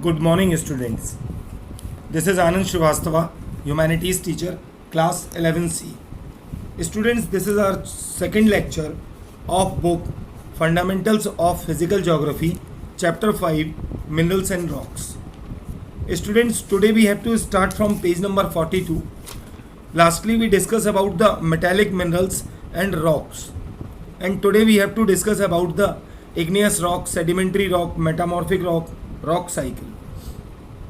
Good morning, students. This is Anand Srivastava, Humanities teacher, class 11C. Students, this is our second lecture of book Fundamentals of Physical Geography, Chapter 5, Minerals and Rocks. Students, today we have to start from page number 42. Lastly, we discussed about the metallic minerals and rocks. And today we have to discuss about the igneous rock, sedimentary rock, metamorphic rock, rock cycle.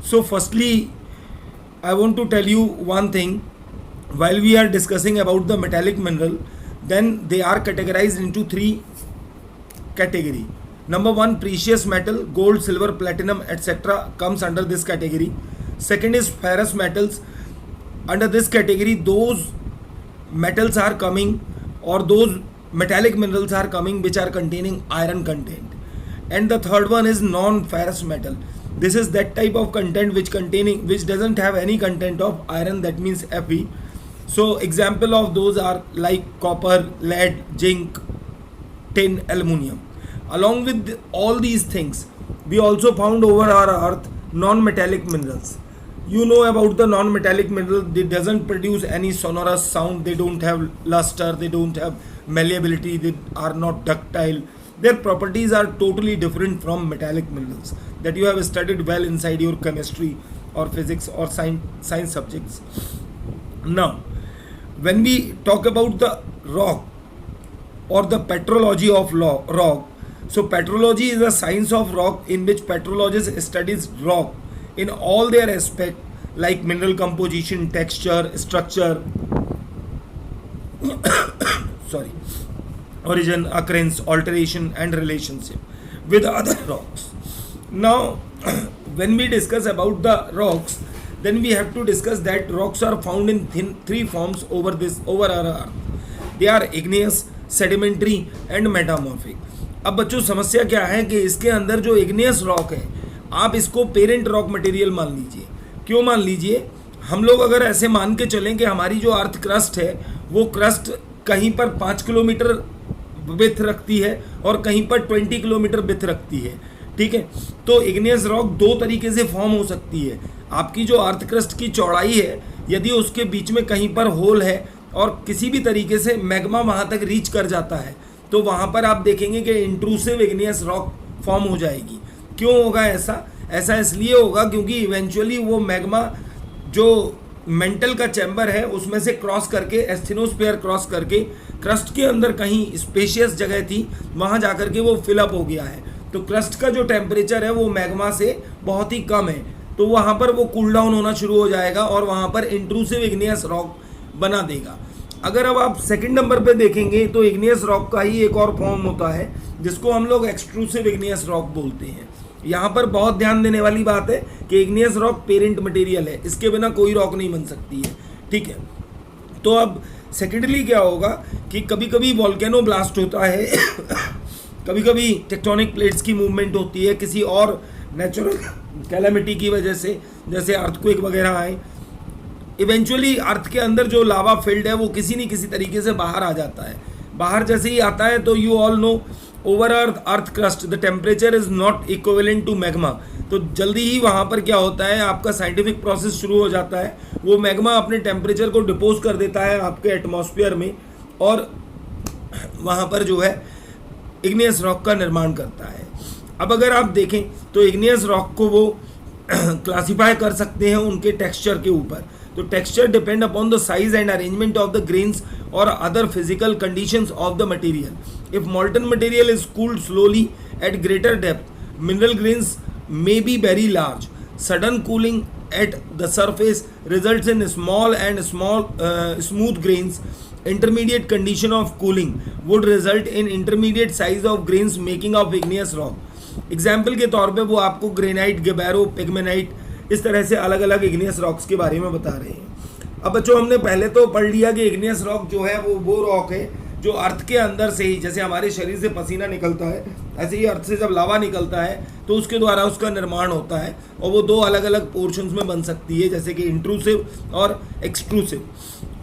So firstly, I want to tell you one thing. While we are discussing about the metallic mineral, then they are categorized into three category. Number one, precious metal, gold, silver, platinum, etc. comes under this category. Second is ferrous metals. Under this category, those metals are coming, or those metallic minerals are coming which are containing iron content. And the third one is non-ferrous metal. This is that type of content which doesn't have any content of iron, that means Fe. So example of those are like copper, lead, zinc, tin, aluminium. Along with all these things, we also found over our earth non-metallic minerals. You know about the non-metallic mineral, they doesn't produce any sonorous sound, they don't have luster, they don't have malleability, they are not ductile. Their properties are totally different from metallic minerals that you have studied well inside your chemistry or physics or science subjects. Now, when we talk about the rock or the petrology of rock, so petrology is a science of rock in which petrologists studies rock in all their aspects like mineral composition, texture, structure, origin, occurrence, alteration and relationship with other rocks. Now, when we discuss about the rocks, then we have to discuss that rocks are found in three forms over our earth. They are igneous, sedimentary and metamorphic. अब बच्चों समस्या क्या है कि इसके अंदर जो igneous rock है, आप इसको पेरेंट रॉक मटेरियल मान लीजिए. क्यों मान लीजिए? हम लोग अगर ऐसे मान के चलें कि हमारी जो अर्थ क्रस्ट है वो क्रस्ट कहीं पर 5 किलोमीटर विड्थ रखती है और कहीं पर 20 किलोमीटर विड्थ रखती है, ठीक है. तो इग्नियस रॉक दो तरीके से फॉर्म हो सकती है. आपकी जो अर्थ क्रस्ट की चौड़ाई है, यदि उसके बीच में कहीं पर होल है और किसी भी तरीके से मैग्मा वहाँ तक रीच कर जाता है, तो वहाँ पर आप देखेंगे कि इंट्रूसिव इग्नियस रॉक फॉर्म हो जाएगी. क्यों होगा ऐसा? ऐसा इसलिए होगा क्योंकि इवेंचुअली वो मैग्मा जो मेंटल का चैम्बर है उसमें से क्रॉस करके, एस्थेनोस्फीयर क्रॉस करके क्रस्ट के अंदर कहीं स्पेशियस जगह थी, वहाँ जाकर के वो फिलअप हो गया है. तो क्रस्ट का जो टेम्परेचर है वो मैग्मा से बहुत ही कम है, तो वहाँ पर वो कूल डाउन होना शुरू हो जाएगा और वहाँ पर इंट्रूसिव इग्नियस रॉक बना देगा. अगर अब आप सेकंड नंबर पे देखेंगे तो इग्नियस रॉक का ही एक और फॉर्म होता है जिसको हम लोग एक्सट्रूसिव इग्नियस रॉक बोलते हैं. यहाँ पर बहुत ध्यान देने वाली बात है कि इग्नियस रॉक पेरेंट मटेरियल है, इसके बिना कोई रॉक नहीं बन सकती है, ठीक है. तो अब सेकेंडली क्या होगा कि कभी कभी वॉल्केनो ब्लास्ट होता है कभी कभी टेक्टोनिक प्लेट्स की मूवमेंट होती है किसी और नेचुरल कैलामिटी की वजह से, जैसे अर्थक्वेक वगैरह आए. इवेंचुअली अर्थ के अंदर जो लावा फील्ड है वो किसी न किसी तरीके से बाहर आ जाता है. बाहर जैसे ही आता है तो you all know over earth crust the temperature is not equivalent to magma. तो जल्दी ही वहाँ पर क्या होता है, आपका साइंटिफिक प्रोसेस शुरू हो जाता है. वो मैग्मा अपने टेम्परेचर को डिपोज कर देता है आपके एटमॉस्फेयर में और वहाँ पर जो है इग्नियस रॉक का निर्माण करता है. अब अगर आप देखें तो इग्नियस रॉक को वो क्लासीफाई कर सकते हैं उनके टेक्सचर के ऊपर. तो texture depend upon the size and arrangement of the grains और other physical conditions of the material. If molten material is cooled slowly at greater depth, mineral grains may be very large. Sudden cooling at the surface results in smooth grains. Intermediate condition of cooling would result in intermediate size of grains making of igneous rock. Example के तौर पे वो आपको granite, गेबैरो, पिगमेनाइट इस तरह से अलग अलग इग्नियस रॉक्स के बारे में बता रहे हैं. अब बच्चों हमने पहले तो पढ़ लिया कि इग्नियस रॉक जो है वो रॉक है जो अर्थ के अंदर से ही, जैसे हमारे शरीर से पसीना निकलता है ऐसे ही अर्थ से जब लावा निकलता है तो उसके द्वारा उसका निर्माण होता है और वो दो अलग अलग पोर्शंस में बन सकती है, जैसे कि इंट्रूसिव और एक्सट्रूसिव.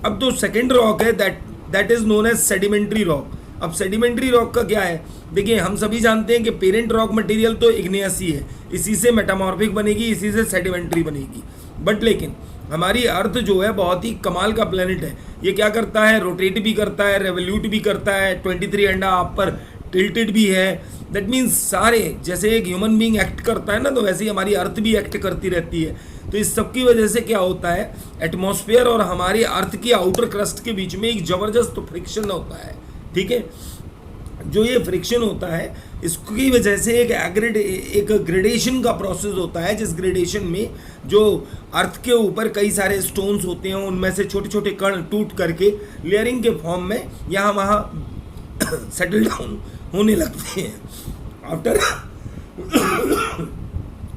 अब जो सेकंड रॉक है that is known as sedimentary rock. अब सेडिमेंट्री रॉक का क्या है, देखिए हम सभी जानते हैं कि पेरेंट रॉक मटेरियल तो इग्नियस ही है, इसी से मेटामॉर्फिक बनेगी, इसी से सेडिमेंट्री बनेगी। बट लेकिन हमारी अर्थ जो है बहुत ही कमाल का प्लेनेट है। ये क्या करता है, रोटेट भी करता है, रेवोल्यूट भी करता है, 23.5 पर टिल्टेड भी है। दैट मीन्स सारे, जैसे एक ह्यूमन बीइंग एक्ट करता है ना, तो वैसे ही हमारी अर्थ भी एक्ट करती रहती है। तो इस सब की वजह से क्या होता है, एटमॉस्फेयर और हमारी अर्थ की आउटर क्रस्ट के बीच में एक ज़बरदस्त फ्रिक्शन होता है। ठीक है, जो ये फ्रिक्शन होता है इसकी वजह से एक ग्रेडेशन का प्रोसेस होता है, जिस ग्रेडेशन में जो अर्थ के ऊपर कई सारे स्टोन्स होते हैं, उनमें से छोटे छोटे कण टूट करके लेयरिंग के फॉर्म में यहाँ वहाँ सेटल डाउन होने लगते हैं। After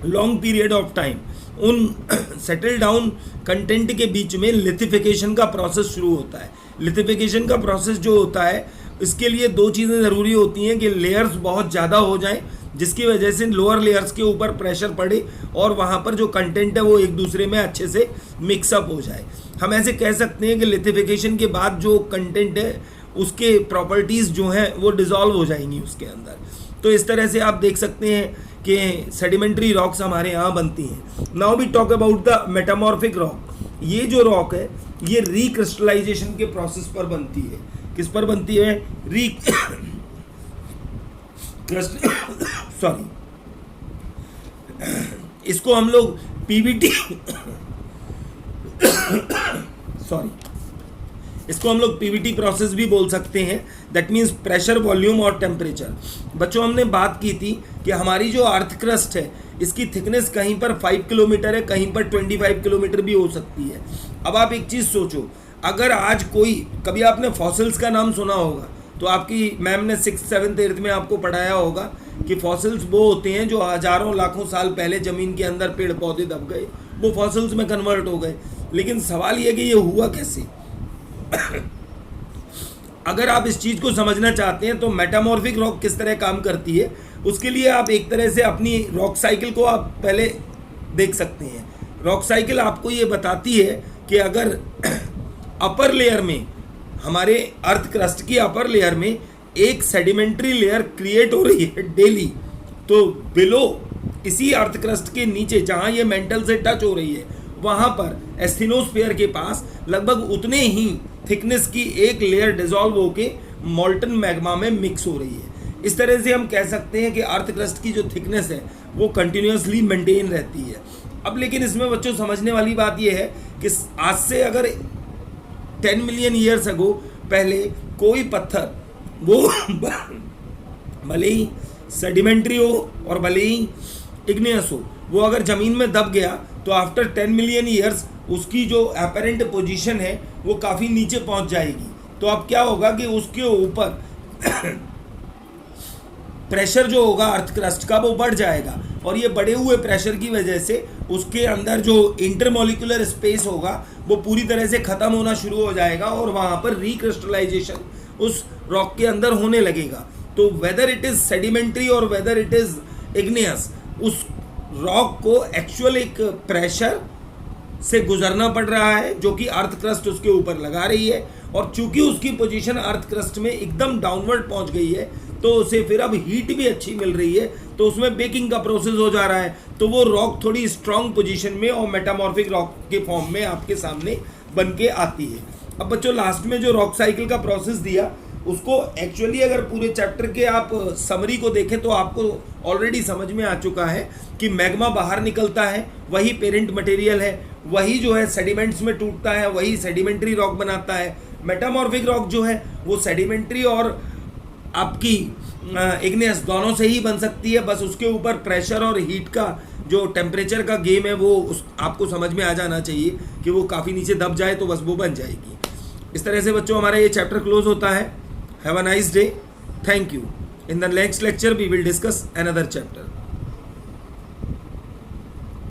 long period of time उन सेटल डाउन कंटेंट के बीच में लिथिफिकेशन का प्रोसेस शुरू होता है। लिथिफिकेशन का प्रोसेस जो होता है, इसके लिए दो चीज़ें ज़रूरी होती हैं कि लेयर्स बहुत ज़्यादा हो जाएं, जिसकी वजह से लोअर लेयर्स के ऊपर प्रेशर पड़े और वहाँ पर जो कंटेंट है वो एक दूसरे में अच्छे से मिक्सअप हो जाए। हम ऐसे कह सकते हैं कि लिथिफिकेशन के बाद जो कंटेंट है उसके प्रॉपर्टीज़ जो हैं वो डिज़ोल्व हो जाएंगी उसके अंदर। तो इस तरह से आप देख सकते हैं कि सेडिमेंट्री रॉक्स हमारे यहाँ बनती हैं। Now we talk about the metamorphic rock. ये जो रॉक है ये रिक्रिस्टलाइजेशन के प्रोसेस पर बनती है। किस पर बनती है, सॉरी, इसको हम लोग पीवीटी सॉरी इसको हम लोग पीवीटी प्रोसेस भी बोल सकते हैं। दैट मीन्स प्रेशर, वॉल्यूम और टेम्परेचर। बच्चों हमने बात की थी कि हमारी जो अर्थ क्रस्ट है इसकी थिकनेस कहीं पर 5 किलोमीटर है, कहीं पर 25 किलोमीटर भी हो सकती है। अब आप एक चीज़ सोचो, अगर आज कोई, कभी आपने फॉसिल्स का नाम सुना होगा, तो आपकी मैम ने 6th 7th 8th में आपको पढ़ाया होगा कि फॉसिल्स वो होते हैं जो हज़ारों लाखों साल पहले ज़मीन के अंदर पेड़ पौधे दब गए, वो फॉसिल्स में कन्वर्ट हो गए। लेकिन सवाल ये कि ये हुआ कैसे। अगर आप इस चीज़ को समझना चाहते हैं तो मेटामॉर्फिक रॉक किस तरह काम करती है, उसके लिए आप एक तरह से अपनी रॉक साइकिल को आप पहले देख सकते हैं। रॉक साइकिल आपको ये बताती है कि अगर अपर लेयर में, हमारे अर्थ क्रस्ट की अपर लेयर में एक सेडिमेंट्री लेयर क्रिएट हो रही है डेली, तो बिलो इसी अर्थ क्रस्ट के नीचे जहाँ ये मेंटल से टच हो रही है, वहाँ पर एस्थेनोस्फीयर के पास लगभग उतने ही थिकनेस की एक लेयर डिसॉल्व होके मॉल्टन मैग्मा में मिक्स हो रही है। इस तरह से हम कह सकते हैं कि अर्थ क्रस्ट की जो थिकनेस है वो कंटिन्यूसली मेंटेन रहती है। अब लेकिन इसमें बच्चों समझने वाली बात यह है कि आज से अगर 10 मिलियन ईयर्स अगो पहले कोई पत्थर, वो भले ही सेडिमेंट्री हो और भले ही इग्नियस हो, वो अगर ज़मीन में दब गया तो आफ्टर 10 मिलियन ईयर्स उसकी जो अपरेंट पोजीशन है वो काफ़ी नीचे पहुंच जाएगी। तो अब क्या होगा कि उसके ऊपर प्रेशर जो होगा अर्थ क्रस्ट का वो बढ़ जाएगा, और ये बढ़े हुए प्रेशर की वजह से उसके अंदर जो इंटरमोलिकुलर स्पेस होगा वो पूरी तरह से ख़त्म होना शुरू हो जाएगा और वहाँ पर रिक्रिस्टलाइजेशन उस रॉक के अंदर होने लगेगा। तो वेदर इट इज़ सेडिमेंट्री और वेदर इट इज़ इग्नियस, उस रॉक को एक्चुअल एक प्रेशर से गुजरना पड़ रहा है जो कि अर्थ क्रस्ट उसके ऊपर लगा रही है, और चूंकि उसकी पोजीशन अर्थ क्रस्ट में एकदम डाउनवर्ड पहुंच गई है तो उसे फिर अब हीट भी अच्छी मिल रही है, तो उसमें बेकिंग का प्रोसेस हो जा रहा है, तो वो रॉक थोड़ी स्ट्रॉन्ग पोजीशन में और मेटामॉर्फिक रॉक के फॉर्म में आपके सामने बन के आती है। अब बच्चों लास्ट में जो रॉक साइकिल का प्रोसेस दिया उसको एक्चुअली अगर पूरे चैप्टर के आप समरी को देखें तो आपको ऑलरेडी समझ में आ चुका है कि मैग्मा बाहर निकलता है, वही पेरेंट मटेरियल है, वही जो है सेडिमेंट्स में टूटता है, वही सेडिमेंट्री रॉक बनाता है। मेटामॉर्फिक रॉक जो है वो सेडिमेंट्री और आपकी इग्नियस दोनों से ही बन सकती है, बस उसके ऊपर प्रेशर और हीट का जो टेम्परेचर का गेम है वो आपको समझ में आ जाना चाहिए कि वो काफ़ी नीचे दब जाए तो बस वो बन जाएगी। इस तरह से बच्चों हमारा ये चैप्टर क्लोज होता है। Have a nice day, thank you. In the next lecture we will discuss another chapter.